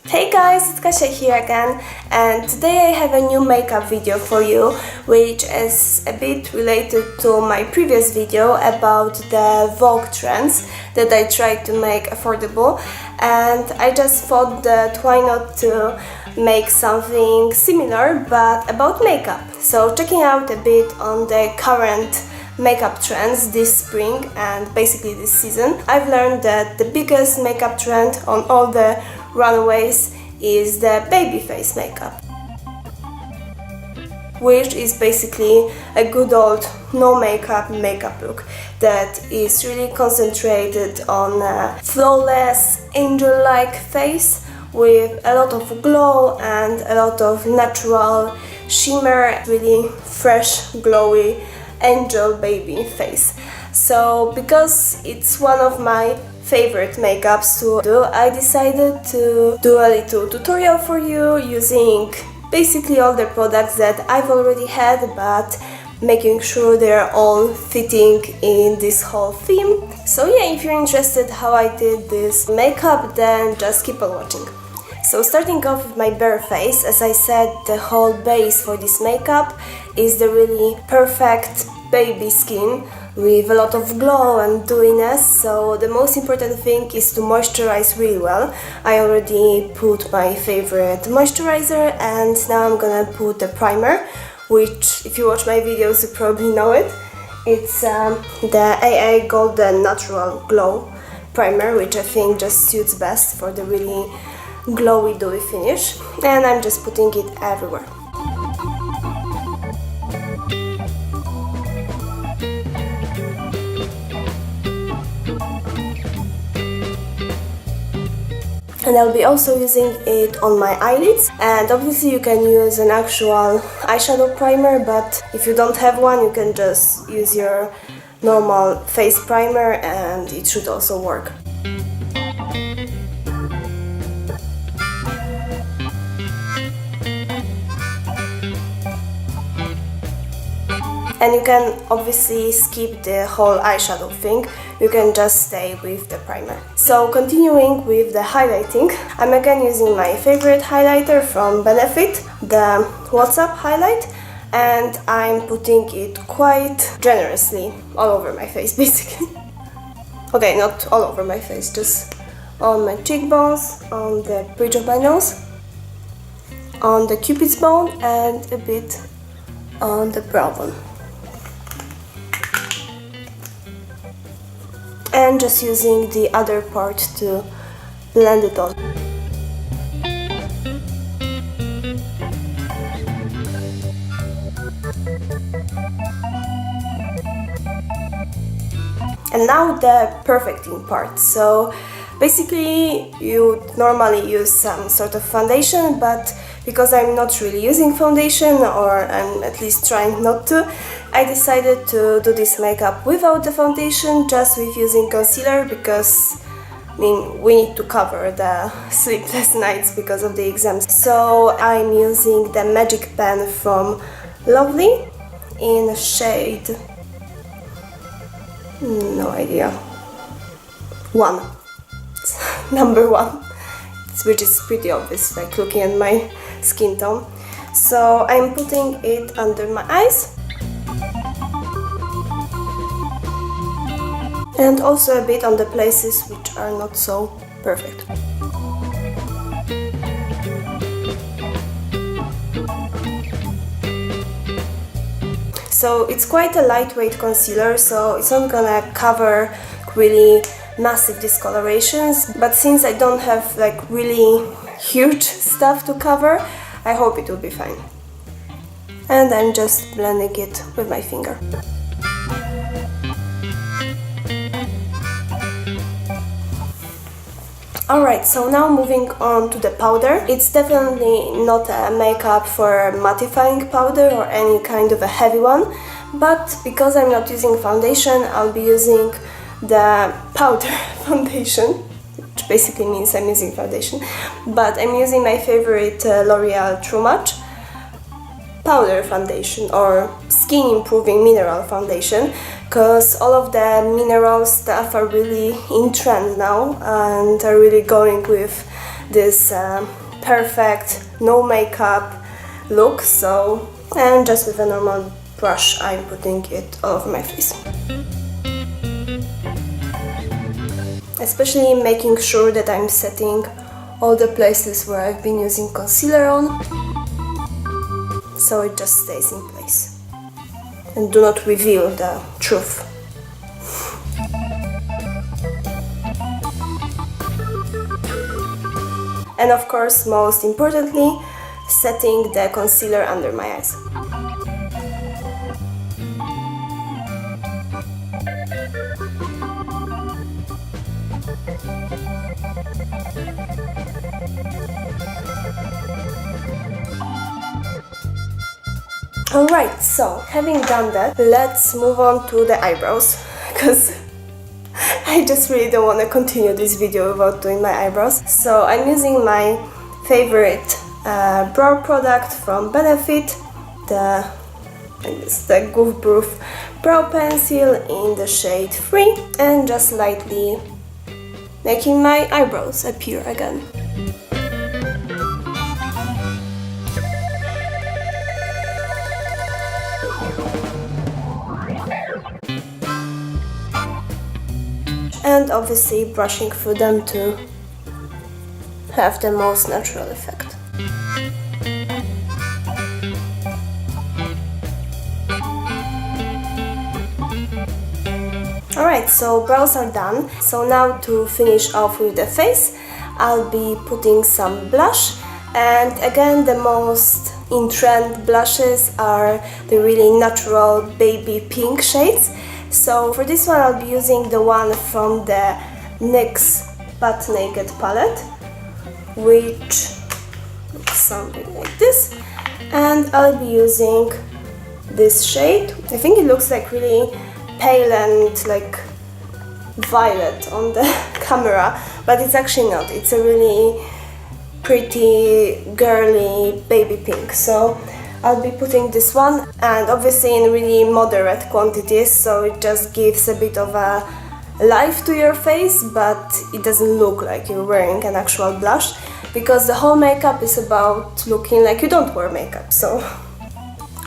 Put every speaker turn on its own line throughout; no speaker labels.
Hey guys, it's Kasia here again, and today I have a new makeup video for you, which is a bit related to my previous video about the Vogue trends that I tried to make affordable, and I just thought that why not to make something similar but about makeup. So checking out a bit on the current makeup trends this spring and basically this season, I've learned that the biggest makeup trend on all the runways is the baby face makeup, which is basically a good old no makeup look that is really concentrated on a flawless angel-like face with a lot of glow and a lot of natural shimmer, really fresh, glowy angel baby face. So because it's one of my favorite makeups to do, I decided to do a little tutorial for you using basically all the products that I've already had, but making sure they're all fitting in this whole theme. So yeah, if you're interested how I did this makeup, then just keep on watching. So starting off with my bare face, as I said, the whole base for this makeup is the really perfect baby skin with a lot of glow and dewiness, so the most important thing is to moisturize really well. I already put my favorite moisturizer and now I'm gonna put a primer, which if you watch my videos you probably know it. It's the AA Golden Natural Glow Primer, which I think just suits best for the really glowy dewy finish, and I'm just putting it everywhere. And I'll be also using it on my eyelids, and obviously you can use an actual eyeshadow primer, but if you don't have one you can just use your normal face primer and it should also work. And you can obviously skip the whole eyeshadow thing, you can just stay with the primer. So continuing with the highlighting, I'm again using my favorite highlighter from Benefit, the What's Up highlight, and I'm putting it quite generously all over my face basically. Okay, not all over my face, just on my cheekbones, on the bridge of my nose, on the cupid's bone, and a bit on the brow bone. And just using the other part to blend it all. And now the perfecting part. So basically you normally use some sort of foundation, but because I'm not really using foundation, or I'm at least trying not to, I decided to do this makeup without the foundation, just with using concealer, because I mean we need to cover the sleepless nights because of the exams. So I'm using the Magic Pen from Lovely in shade, no idea, 1, number 1, which is pretty obvious, like looking at my skin tone. So I'm putting it under my eyes and also a bit on the places which are not so perfect. So it's quite a lightweight concealer, so it's not gonna cover really massive discolorations, but since I don't have like really huge stuff to cover, I hope it will be fine. And I'm just blending it with my finger. Alright, so now moving on to the powder. It's definitely not a makeup for mattifying powder or any kind of a heavy one, but because I'm not using foundation, I'll be using the powder foundation, which basically means I'm using foundation, but I'm using my favorite L'Oreal True Match powder foundation or skin improving mineral foundation, because all of the mineral stuff are really in trend now and are really going with this perfect no makeup look. So, and just with a normal brush I'm putting it all over my face, especially making sure that I'm setting all the places where I've been using concealer on, so it just stays in place and do not reveal the truth. And of course, most importantly, setting the concealer under my eyes. Alright, so having done that, let's move on to the eyebrows, because I just really don't want to continue this video without doing my eyebrows. So I'm using my favorite brow product from Benefit, the GOOF brow pencil in the shade 3, and just lightly making my eyebrows appear again. And obviously brushing through them to have the most natural effect. Alright, so brows are done. So now to finish off with the face, I'll be putting some blush. And again, the most in trend blushes are the really natural baby pink shades. So for this one I'll be using the one from the NYX Butt Naked palette, which looks something like this, and I'll be using this shade. I think it looks like really pale and like violet on the camera, but it's actually not. It's a really pretty girly baby pink. So I'll be putting this one, and obviously in really moderate quantities, so it just gives a bit of a life to your face, but it doesn't look like you're wearing an actual blush, because the whole makeup is about looking like you don't wear makeup, so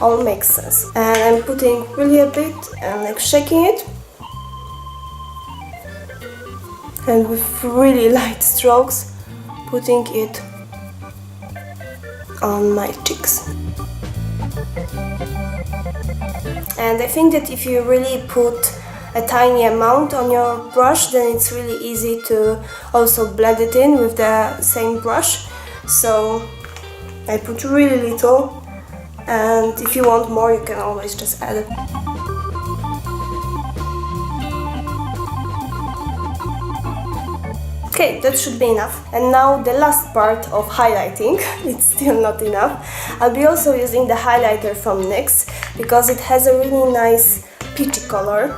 all makes sense. And I'm putting really a bit and like shaking it, and with really light strokes putting it on my cheeks. And I think that if you really put a tiny amount on your brush, then it's really easy to also blend it in with the same brush. So I put really little, and if you want more you can always just add it. Okay, that should be enough. And now the last part of highlighting, it's still not enough. I'll be also using the highlighter from NYX, because it has a really nice peachy color,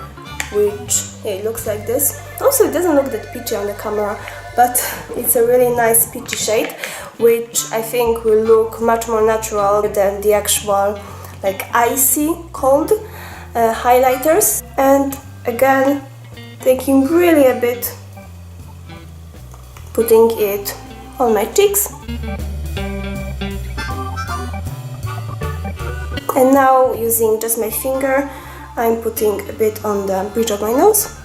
which it looks like this. Also, it doesn't look that peachy on the camera, but it's a really nice peachy shade, which I think will look much more natural than the actual like icy cold highlighters. And again, taking really a bit, putting it on my cheeks. And now, using just my finger, I'm putting a bit on the bridge of my nose.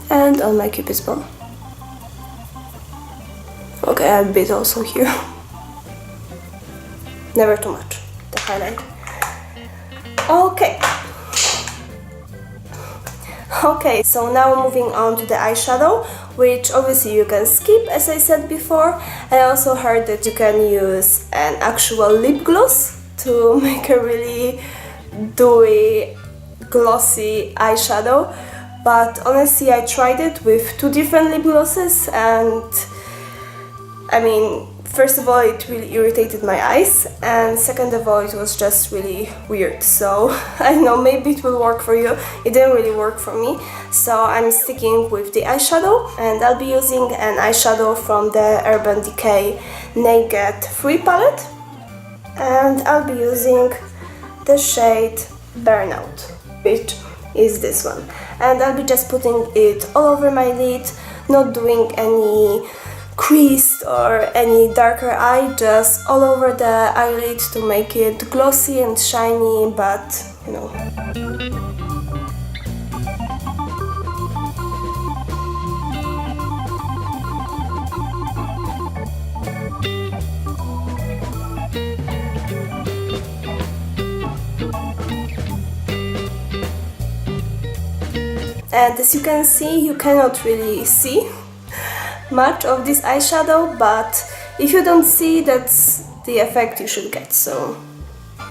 And on my cupid's bow. Okay, a bit also here. Never too much, the highlight. Okay, so now moving on to the eyeshadow, which obviously you can skip, as I said before. I also heard that you can use an actual lip gloss to make a really dewy, glossy eyeshadow. But honestly, I tried it with 2 different lip glosses, and I mean, first of all, it really irritated my eyes, and second of all, it was just really weird. So I don't know, maybe it will work for you. It didn't really work for me, so I'm sticking with the eyeshadow, and I'll be using an eyeshadow from the Urban Decay Naked 3 palette. and I'll be using the shade Burnout, which is this one, and I'll be just putting it all over my lid, not doing any crease or any darker eye, just all over the eyelid to make it glossy and shiny, but you know. And as you can see, you cannot really see much of this eyeshadow, but if you don't see, that's the effect you should get. So,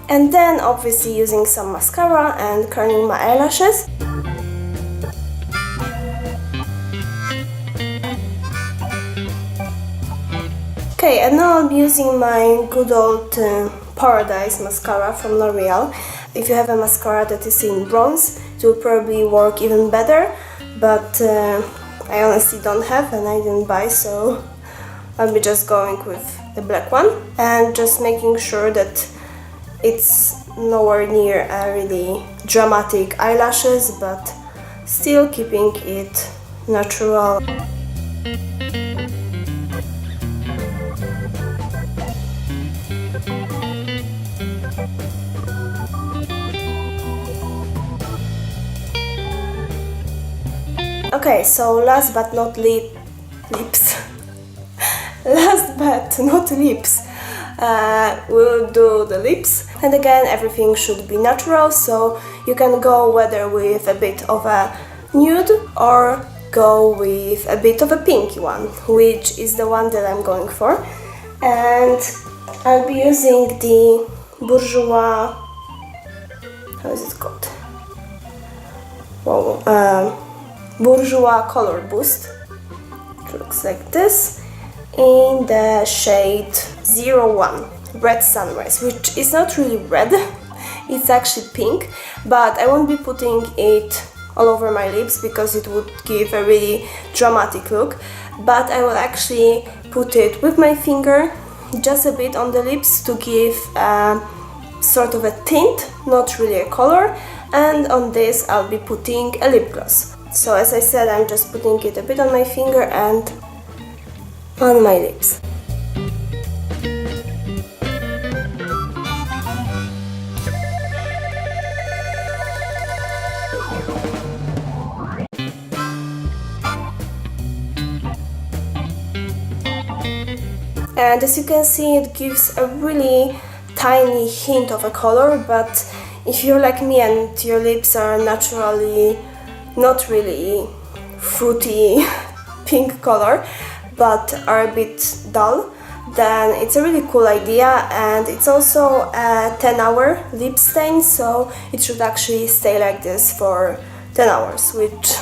and then obviously using some mascara and curling my eyelashes. Okay, and now I'll be using my good old Paradise mascara from L'Oreal. If you have a mascara that is in bronze, it will probably work even better, but I honestly don't have and I didn't buy, so I'll be just going with the black one and just making sure that it's nowhere near a really dramatic eyelashes, but still keeping it natural. Okay, so last but not lips. Last but not lips, we'll do the lips. And again, everything should be natural, so you can go whether with a bit of a nude or go with a bit of a pinky one, which is the one that I'm going for. And I'll be using the Bourjois, how is it called? Whoa, Bourjois Color Boost. It looks like this in the shade 01 Red Sunrise, which is not really red, it's actually pink, but I won't be putting it all over my lips because it would give a really dramatic look, but I will actually put it with my finger just a bit on the lips to give sort of a tint, not really a color, and on this I'll be putting a lip gloss. So as I said, I'm just putting it a bit on my finger and on my lips. And as you can see, it gives a really tiny hint of a color, but if you're like me and your lips are naturally not really fruity pink color, but are a bit dull, then it's a really cool idea. And it's also a 10-hour lip stain, so it should actually stay like this for 10 hours, which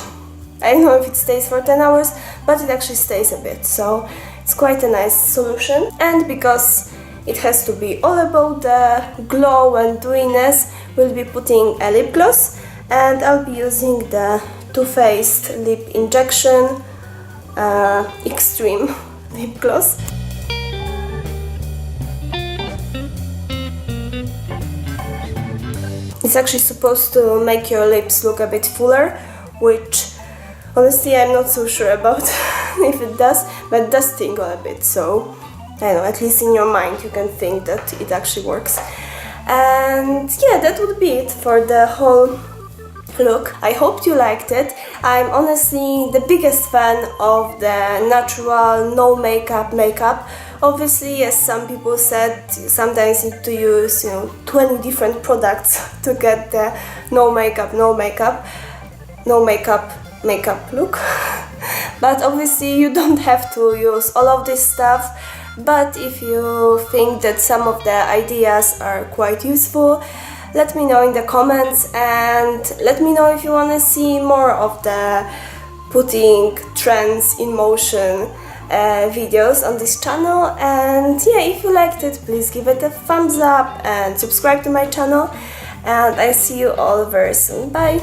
I don't know if it stays for 10 hours, but it actually stays a bit, so it's quite a nice solution. And because it has to be all about the glow and dewiness, we'll be putting a lip gloss, and I'll be using the Too Faced Lip Injection Extreme Lip Gloss. It's actually supposed to make your lips look a bit fuller, which honestly I'm not so sure about if it does, but it does tingle a bit, so I don't know, at least in your mind you can think that it actually works. And yeah, that would be it for the whole look. I hope you liked it. I'm honestly the biggest fan of the natural, no makeup. Obviously, as some people said, sometimes you need to use 20 different products to get the no makeup look. But obviously you don't have to use all of this stuff. But if you think that some of the ideas are quite useful, let me know in the comments, and let me know if you want to see more of the putting trends in motion videos on this channel. And yeah, if you liked it, please give it a thumbs up and subscribe to my channel, and I see you all very soon. Bye!